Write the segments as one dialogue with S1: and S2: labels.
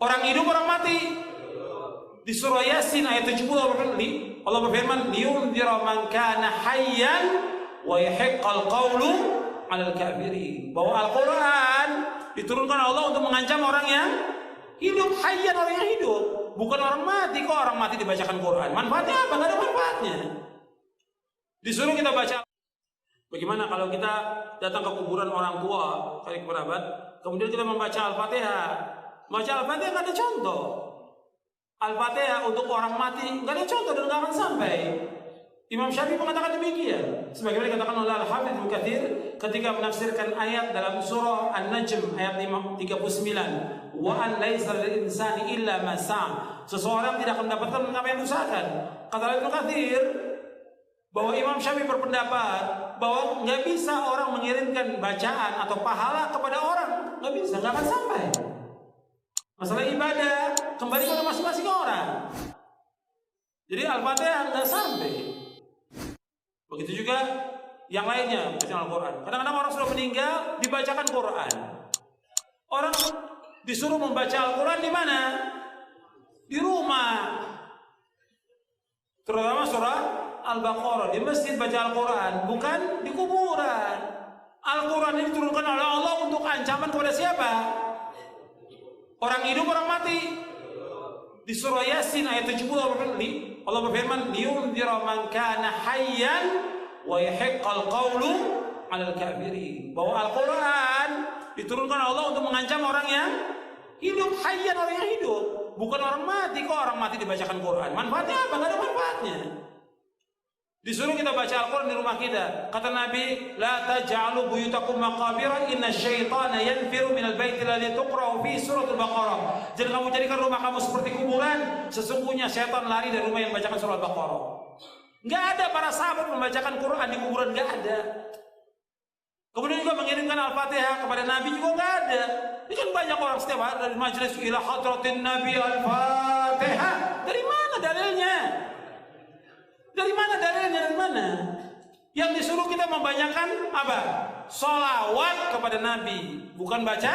S1: Orang hidup, orang mati. Di surah Yasin ayat 70 Allah berfirman, liyundzira man kana hayyan wa yahiqqal qawlu 'alal kafirin. Bahwa Al-Qur'an diturunkan Allah untuk mengancam orang yang hidup, hayyan, orang yang hidup, bukan orang mati. Kok orang mati dibacakan Quran? Manfaatnya apa? Enggak ada manfaatnya. Disuruh kita baca. Bagaimana kalau kita datang ke kuburan orang tua, kali kerabat, kemudian kita membaca Al-Fatihah? Baca Al-Fatihah nggak ada contoh. Al-Fatihah untuk orang mati nggak ada contoh dan nggak akan sampai. Imam Syafi'i mengatakan demikian. Sebagaimana dikatakan oleh Al-Hafidz Ibnu Katsir ketika menafsirkan ayat dalam surah An-Najm ayat 39, wa an laisa lil insani illa ma sa'a. Seseorang tidak akan mendapatkan apa yang diusahakan. Kata Ibnu Katsir bahwa Imam Syafi'i berpendapat bahwa nggak bisa orang mengirimkan bacaan atau pahala kepada orang, nggak bisa, nggak akan sampai. Masalah ibadah kembali pada masing-masing orang. Jadi Al-Fatihah nggak sampai. Begitu juga yang lainnya bacaan Al-Quran. Kadang-kadang orang sudah meninggal dibacakan Quran. Orang disuruh membaca Al-Quran di mana? Di rumah. Terutama surah Al-Baqarah, di masjid baca Al-Quran, bukan di kuburan. Al-Quran ini diturunkan oleh Allah untuk ancaman kepada siapa? Orang hidup, orang mati. Di surah Yasin ayat 70 Allah berfirman, liyundzira man kana hayyan wa yahiqqal qawlu 'alal kafirin. Bahwa Al-Quran diturunkan Allah untuk mengancam orang yang hidup, hayyan, orang yang hidup, bukan orang mati. Kok orang mati dibacakan Quran? Manfaatnya apa? Enggak ada manfaatnya. Disuruh kita baca Al-Quran di rumah kita. Kata Nabi, la taj'alu buyutakum maqabira inna syaitana yanfiru minal baiti alladhi tuqra'u fi suratul Baqarah. Jangan kamu jadikan rumah kamu seperti kuburan. Sesungguhnya syaitan lari dari rumah yang membacakan surah Al-Baqarah. Enggak ada para sahabat membacakan Quran di kuburan, enggak ada. Kemudian juga mengirimkan Al-Fatihah kepada Nabi juga enggak ada. Ini kan banyak orang setiap hari dari majelis ila hadratin Nabi Al-Fatihah. Dari mana dalilnya? Dari mana dalilnya? Dari mana? Yang disuruh kita membanyakan apa? Sholawat kepada Nabi, bukan baca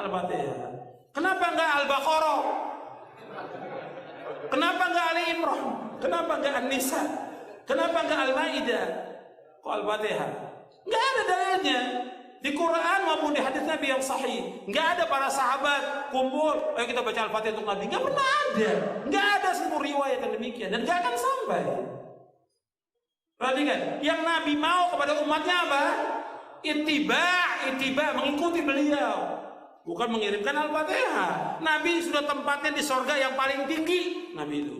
S1: Al-Fatihah. Kenapa enggak Al-Baqarah? Kenapa enggak Ali Imran? Kenapa enggak An-Nisa? Kenapa enggak Al-Maidah? Kok Al-Fatihah? Enggak ada dalilnya. Di Quran maupun di hadis Nabi yang sahih, enggak ada para sahabat kumpul, ayo kita baca Al-Fatihah untuk Nabi. Enggak pernah ada. Enggak ada seluruh riwayat yang demikian dan enggak akan sampai. Perhatikan, yang Nabi mau kepada umatnya apa? Ittiba, mengikuti beliau, bukan mengirimkan Al-Fatihah. Nabi sudah tempatnya di sorga yang paling tinggi. Nabi itu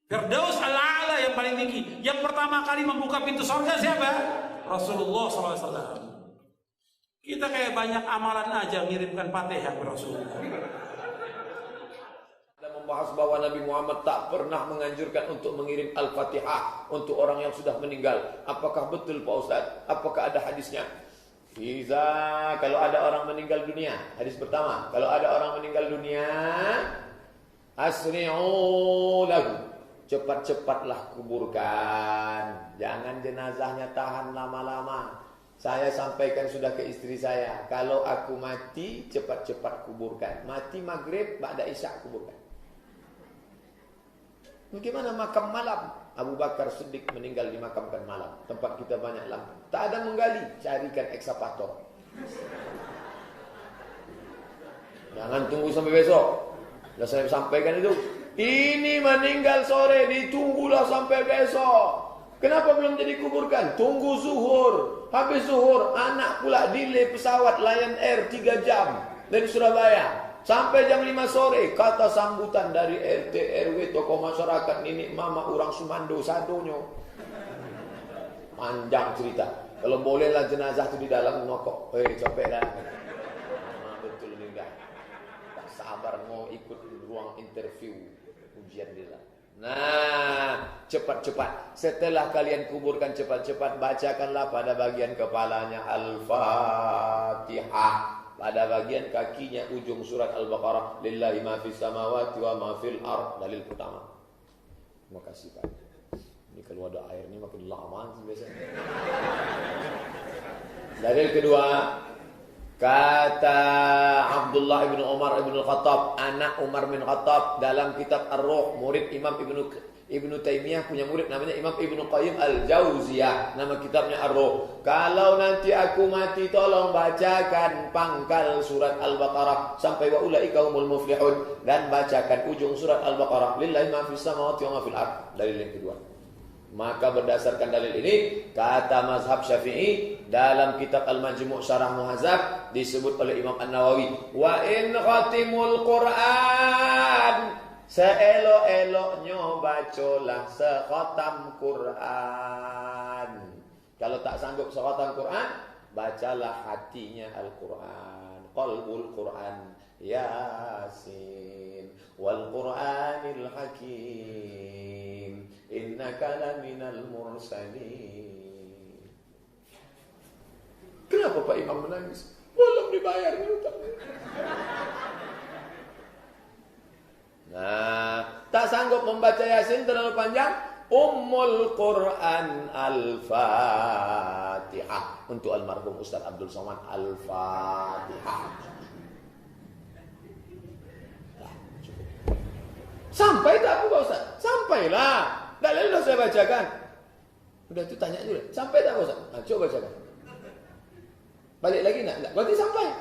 S1: Firdaus al-A'la yang paling tinggi. Yang pertama kali membuka pintu sorga siapa? Rasulullah SAW. Kita kayak banyak amalan aja ngirimkan Fatihah ke Rasulullah.
S2: Membahas bahwa Nabi Muhammad tak pernah menganjurkan untuk mengirim Al-Fatihah untuk orang yang sudah meninggal. Apakah betul Pak Ustaz? Apakah ada hadisnya? Kalau ada orang meninggal dunia, hadis pertama, kalau ada orang meninggal dunia, asri'u lahu, cepat-cepatlah kuburkan. Jangan jenazahnya tahan lama-lama. Saya sampaikan sudah ke istri saya, kalau aku mati cepat-cepat kuburkan. Mati maghrib, ba'da isya kuburkan. Bagaimana makam malam? Abu Bakar Siddiq meninggal dimakamkan malam. Tempat kita banyak lampu. Tak ada menggali, carikan ekskavator. Jangan tunggu sampai besok. Sudah saya sampaikan itu. Ini meninggal sore, ditunggulah sampai besok. Kenapa belum jadi kuburkan? Tunggu zuhur. Habis zuhur, anak pula delay pesawat Lion Air 3 jam dari Surabaya. Sampai jam 5 sore, kata sambutan dari RT, RW, tokoh masyarakat, nenek mama, orang Sumando, sadonyo. Panjang cerita. Kalau bolehlah jenazah itu di dalam ngokok. Capek dah. Betul ini dah. Tak sabar mau ikut ruang interview ujian dia. Nah, cepat-cepat. Setelah kalian kuburkan cepat-cepat, bacakanlah pada bagian kepalanya Al-Fatihah. Pada bagian kakinya ujung surat Al-Baqarah, lillahi ma fis samawati wa ma fil ard. Dalil pertama. Terima kasih Pak. Ini kalau ada air ini makin lama sih biasanya. Dalil kedua, Kata Abdullah ibnu Umar ibnu Khattab, anak Umar bin Khattab, dalam kitab Ar-Ruh, murid Imam Ibnu Taimiyah punya murid namanya Imam Ibnu Qayyim Al-Jauziyah, nama kitabnya Ar-Ruh. Kalau nanti aku mati, tolong bacakan pangkal surat Al-Baqarah sampai wa ulaika humul muflihun, dan bacakan ujung surat Al-Baqarah, lillahi ma fis samawati wa ma fil ard. Dalil yang kedua. Maka berdasarkan dalil ini, kata mazhab Syafi'i dalam kitab Al-Majmu' Syarah Muhadzab disebut oleh Imam An-Nawawi, wa in khatimul Qur'an, seelok-eloknya bacalah sekhatam Quran. Kalau tak sanggup sekhatam Quran, bacalah hatinya Al-Quran, qalbul Quran, Yasin wal Qur'anil Hakim, innaka laminal mursalin. Kenapa Pak Imam menangis? Belum dibayar utangnya. Nah, tak sanggup membaca Yasin terlalu panjang, Ummul Quran Al-Fatihah untuk almarhum Ustaz Abdul Somad. Al-Fatihah. Sampai tak aku Pak Ustaz? Sampailah. Dalil sudah saya bacakan. Udah itu tanya dulu. Sampai tak Pak Ustaz? Nah, coba bacakan. Balik lagi nak? Berarti sampai.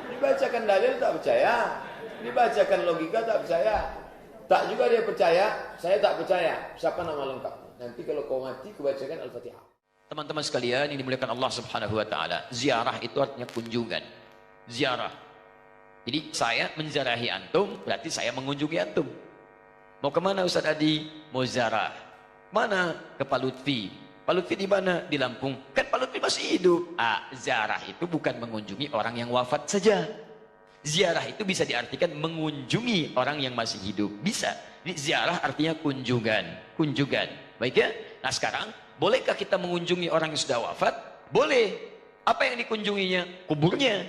S2: Dibacakan dalil tak percaya. Dibacakan logika tak percaya. Tak juga dia percaya. Saya tak percaya. Siapa nama lengkap? Nanti kalau kau mati, kubacakan Al-Fatihah.
S3: Teman-teman sekalian yang dimuliakan Allah Subhanahu wa taala, ziarah itu artinya kunjungan. Ziarah. Jadi saya menziarahi antum, berarti saya mengunjungi antum. Mau kemana Ustaz Adi? Mau ziarah. Mana? Ke Pak Lutfi. Pak Lutfi di mana? Di Lampung. Kan Pak Lutfi masih hidup. Ziarah itu bukan mengunjungi orang yang wafat saja. Ziarah itu bisa diartikan mengunjungi orang yang masih hidup. Bisa. Jadi ziarah artinya kunjungan. Kunjungan. Baik ya? Nah sekarang, bolehkah kita mengunjungi orang yang sudah wafat? Boleh. Apa yang dikunjunginya? Kuburnya.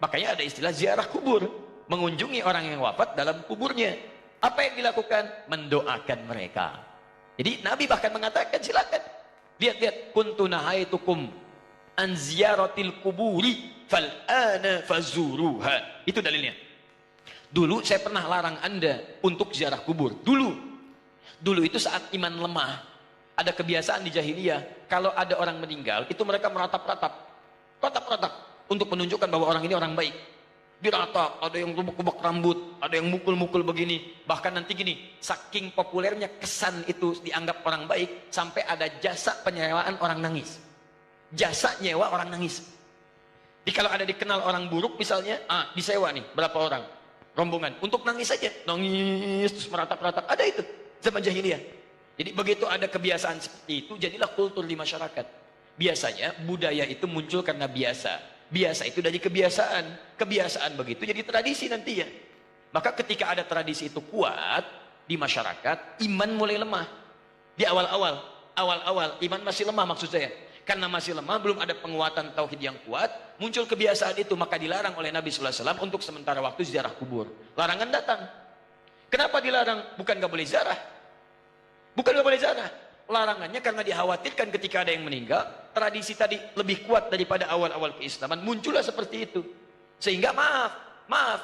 S3: Makanya ada istilah ziarah kubur. Mengunjungi orang yang wafat dalam kuburnya. Apa yang dilakukan? Mendoakan mereka. Jadi Nabi bahkan mengatakan, silakan. Lihat-lihat. Kuntu nahaitukum an ziyaratil kuburi fal'ana fazuruha. Itu dalilnya. Dulu saya pernah larang Anda untuk ziarah kubur. Dulu itu saat iman lemah. Ada kebiasaan di jahiliyah. Kalau ada orang meninggal, itu mereka meratap-ratap. Ratap-ratap. Untuk menunjukkan bahwa orang ini orang baik. Diratap, ada yang rubuk-rubuk rambut, ada yang mukul-mukul begini. Bahkan nanti gini, saking populernya kesan itu dianggap orang baik, sampai ada jasa penyewaan orang nangis. Jasa nyewa orang nangis. Jadi kalau ada dikenal orang buruk misalnya, disewa nih, berapa orang? Rombongan, untuk nangis saja. Nangis, terus meratap-ratap. Ada itu, zaman jahiliyah. Jadi begitu ada kebiasaan seperti itu, jadilah kultur di masyarakat. Biasanya budaya itu muncul karena biasa. Biasa itu dari kebiasaan. Kebiasaan begitu jadi tradisi nanti ya. Maka ketika ada tradisi itu kuat di masyarakat, iman mulai lemah. Di awal-awal iman masih lemah maksud saya. Karena masih lemah, belum ada penguatan tauhid yang kuat, muncul kebiasaan itu, maka dilarang oleh Nabi sallallahu alaihi wasallam untuk sementara waktu ziarah kubur. Larangan datang. Kenapa dilarang? Bukan gak boleh ziarah. Bukan gak boleh ziarah. Larangannya karena dikhawatirkan ketika ada yang meninggal, tradisi tadi lebih kuat daripada awal-awal keislaman, muncullah seperti itu. Sehingga maaf,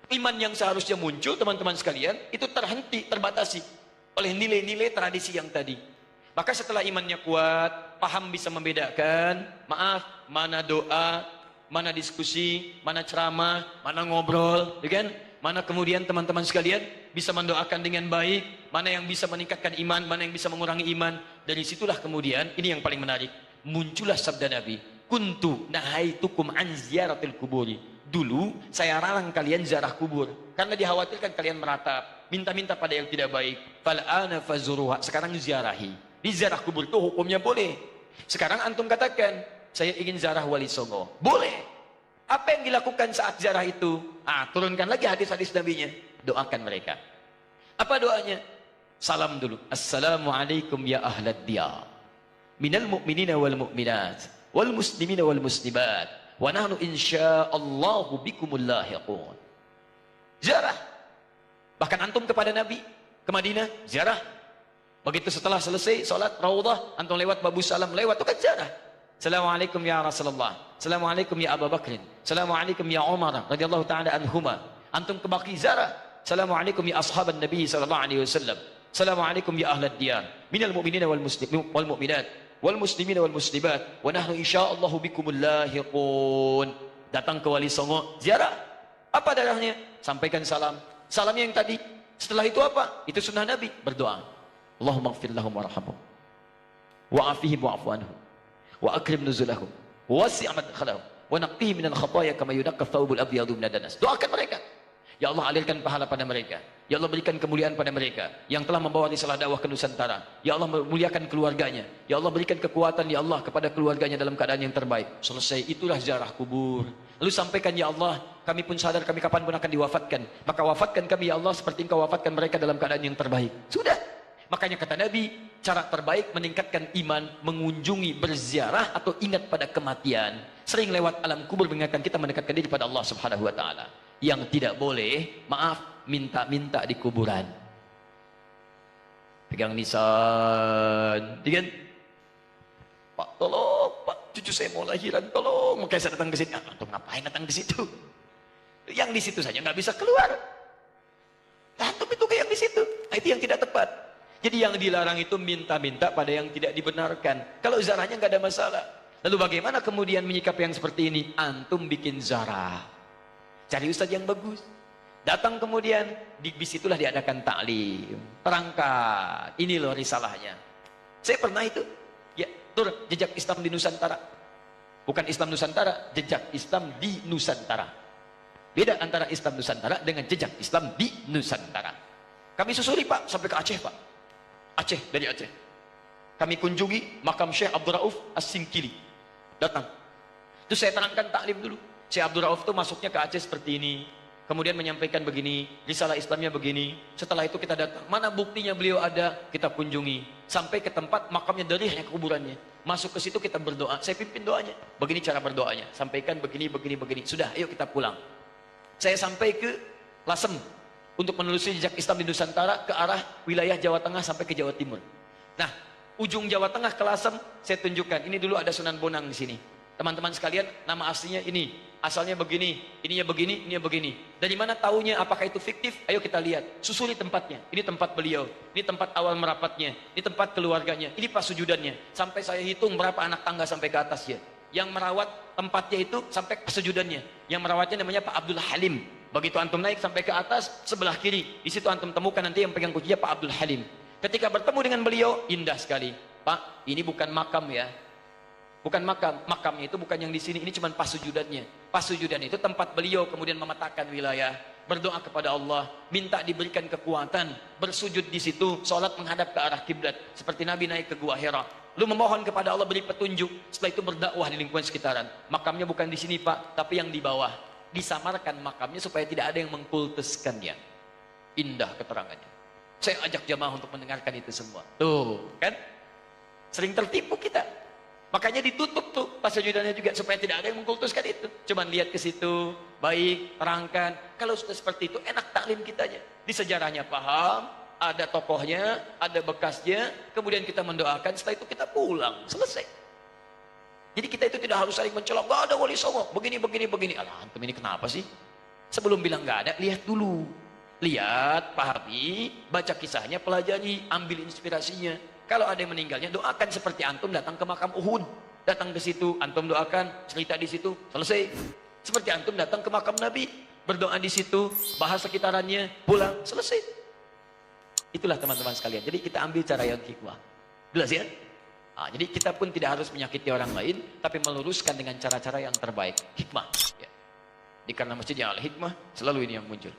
S3: iman yang seharusnya muncul teman-teman sekalian, itu terhenti, terbatasi oleh nilai-nilai tradisi yang tadi. Maka setelah imannya kuat, paham bisa membedakan, mana doa, mana diskusi, mana ceramah, mana ngobrol, ya kan? Mana kemudian teman-teman sekalian bisa mendoakan dengan baik, mana yang bisa meningkatkan iman, mana yang bisa mengurangi iman. Dari situlah kemudian, ini yang paling menarik, muncullah sabda Nabi, kuntu nahaitukum an ziyaratil kuburi. Dulu saya larang kalian ziarah kubur karena dikhawatirkan kalian meratap, minta-minta pada yang tidak baik. Fal'ana fazuruha. Sekarang ziarahi. Di ziarah kubur itu hukumnya boleh. Sekarang antum katakan, saya ingin ziarah Wali Songo. Boleh. Apa yang dilakukan saat ziarah itu? Turunkan lagi hadis-hadis Nabinya. Doakan mereka. Apa doanya? Salam dulu. Assalamualaikum ya ahlad diyar. Minal mu'minina wal mu'minat. Wal muslimina wal muslimat. Wa nahnu insya'allahu bikumul lahiqun. Ziarah. Bahkan antum kepada Nabi. Ke Madinah. Ziarah. Begitu setelah selesai sholat Raudhah. Antum lewat Babu Salam. Lewat. Itu kan ziarah. Assalamualaikum ya Rasulullah. Assalamualaikum ya Abu Bakrin. Assalamualaikum ya Umar radhiyallahu taala anhuma. Antum ke baki ziarah. Assalamualaikum ya ashaban Nabi sallallahu alaihi wasallam. Assalamualaikum ya ahlad diyar minal mu'minina wal mu'minat wal muslimina wal muslimat wa nahnu insyaallah bikumul lahiqun. Datang ke Wali Songo ziarah. Apa darahnya? Sampaikan salam. Salamnya yang tadi. Setelah itu apa? Itu sunnah Nabi. Berdoa. Allahumma ighfir lahum warhamhum wa'afihim wa'fu anhum wa akrim nuzulahum wasi' madkhalahum wa naqqihim minal khataaya kama yunaqqa thawbul abyadu minad danas. Doakan mereka. Ya Allah, alirkan pahala pada mereka. Ya Allah, berikan kemuliaan pada mereka yang telah membawa risalah dakwah ke Nusantara. Ya Allah, muliakan keluarganya. Ya Allah, berikan kekuatan ya Allah kepada keluarganya dalam keadaan yang terbaik. Selesai, itulah ziarah kubur. Lalu sampaikan, ya Allah, kami pun sadar kami kapan pun akan diwafatkan. Maka wafatkan kami ya Allah seperti Engkau wafatkan mereka dalam keadaan yang terbaik. Sudah. Makanya kata Nabi, cara terbaik meningkatkan iman, mengunjungi, berziarah atau ingat pada kematian. Sering lewat alam kubur mengingatkan kita mendekatkan diri pada Allah Subhanahu wa taala. Yang tidak boleh, maaf, minta-minta di kuburan. Pegang nisan, kan? Pak, tolong, Pak, cucu saya mau lahiran, tolong. Makanya saya datang ke sini. Antum ngapain datang di situ? Yang di situ saja nggak bisa keluar. Antum itu kayak yang di situ. Nah, itu yang tidak tepat. Jadi yang dilarang itu minta-minta pada yang tidak dibenarkan. Kalau zarahnya nggak ada masalah. Lalu bagaimana kemudian menyikapi yang seperti ini? Antum bikin zarah. Cari ustaz yang bagus. Datang kemudian, di situlah diadakan taklim. Terangkan, ini loh risalahnya. Saya pernah itu. Ya, tur, jejak Islam di Nusantara. Bukan Islam Nusantara, jejak Islam di Nusantara. Beda antara Islam Nusantara dengan jejak Islam di Nusantara. Kami susuri Pak, sampai ke Aceh Pak. Aceh, dari Aceh. Kami kunjungi makam Syekh Abdul Rauf As-Singkili. Datang. Itu saya terangkan taklim dulu. Syekh Abdul Rauf itu masuknya ke Aceh seperti ini. Kemudian menyampaikan begini, risalah Islamnya begini. Setelah itu kita datang. Mana buktinya beliau ada? Kita kunjungi. Sampai ke tempat makamnya, darihnya, kuburannya. Masuk ke situ kita berdoa. Saya pimpin doanya. Begini cara berdoanya. Sampaikan begini, begini, begini. Sudah, ayo kita pulang. Saya sampai ke Lasem. Untuk menelusuri jejak Islam di Nusantara ke arah wilayah Jawa Tengah sampai ke Jawa Timur. Nah, ujung Jawa Tengah ke Lasem saya tunjukkan. Ini dulu ada Sunan Bonang di sini. Teman-teman sekalian, nama aslinya ini, asalnya begini, ininya begini. Dari mana taunya? Apakah itu fiktif? Ayo kita lihat. Susuri tempatnya. Ini tempat beliau. Ini tempat awal merapatnya. Ini tempat keluarganya. Ini pas sujudannya. Sampai saya hitung berapa anak tangga sampai ke atasnya. Yang merawat tempatnya itu sampai kesujudannya. Yang merawatnya namanya Pak Abdul Halim. Begitu antum naik sampai ke atas, sebelah kiri. Di situ antum temukan nanti yang pegang kuncinya Pak Abdul Halim. Ketika bertemu dengan beliau, indah sekali. Pak, ini bukan makam ya. Bukan makam. Makamnya itu bukan yang di sini. Ini cuma pas sujudannya. Pas sujudan itu tempat beliau kemudian memetakan wilayah. Berdoa kepada Allah. Minta diberikan kekuatan. Bersujud di situ. Sholat menghadap ke arah kiblat. Seperti Nabi naik ke Gua Hira. Lalu memohon kepada Allah beri petunjuk. Setelah itu berdakwah di lingkungan sekitaran. Makamnya bukan di sini Pak, tapi yang di bawah. Disamarkan makamnya supaya tidak ada yang mengkultuskannya. Indah keterangannya. Saya ajak jamaah untuk mendengarkan itu semua. Tuh, kan? Sering tertipu kita. Makanya ditutup tuh pas sujudannya juga supaya tidak ada yang mengkultuskan itu. Cuman lihat ke situ, baik, terangkan. Kalau sudah seperti itu enak taklim kitanya. Di sejarahnya paham, ada tokohnya, ada bekasnya, kemudian kita mendoakan, setelah itu kita pulang, selesai. Jadi kita itu tidak harus saling mencolok, gak ada Wali Songo, begini. Alah, antum ini kenapa sih? Sebelum bilang gak ada, lihat dulu. Lihat, pahami, baca kisahnya, pelajari, ambil inspirasinya. Kalau ada yang meninggalnya, doakan seperti antum datang ke makam Uhud. Datang ke situ, antum doakan, cerita di situ, selesai. Seperti antum datang ke makam Nabi, berdoa di situ, bahas sekitarannya, pulang, selesai. Itulah teman-teman sekalian. Jadi kita ambil cara yang hikmah. Jelas ya? Nah, jadi kita pun tidak harus menyakiti orang lain, tapi meluruskan dengan cara-cara yang terbaik. Hikmah. Ya. Di karena masjidnya al-hikmah, selalu ini yang muncul.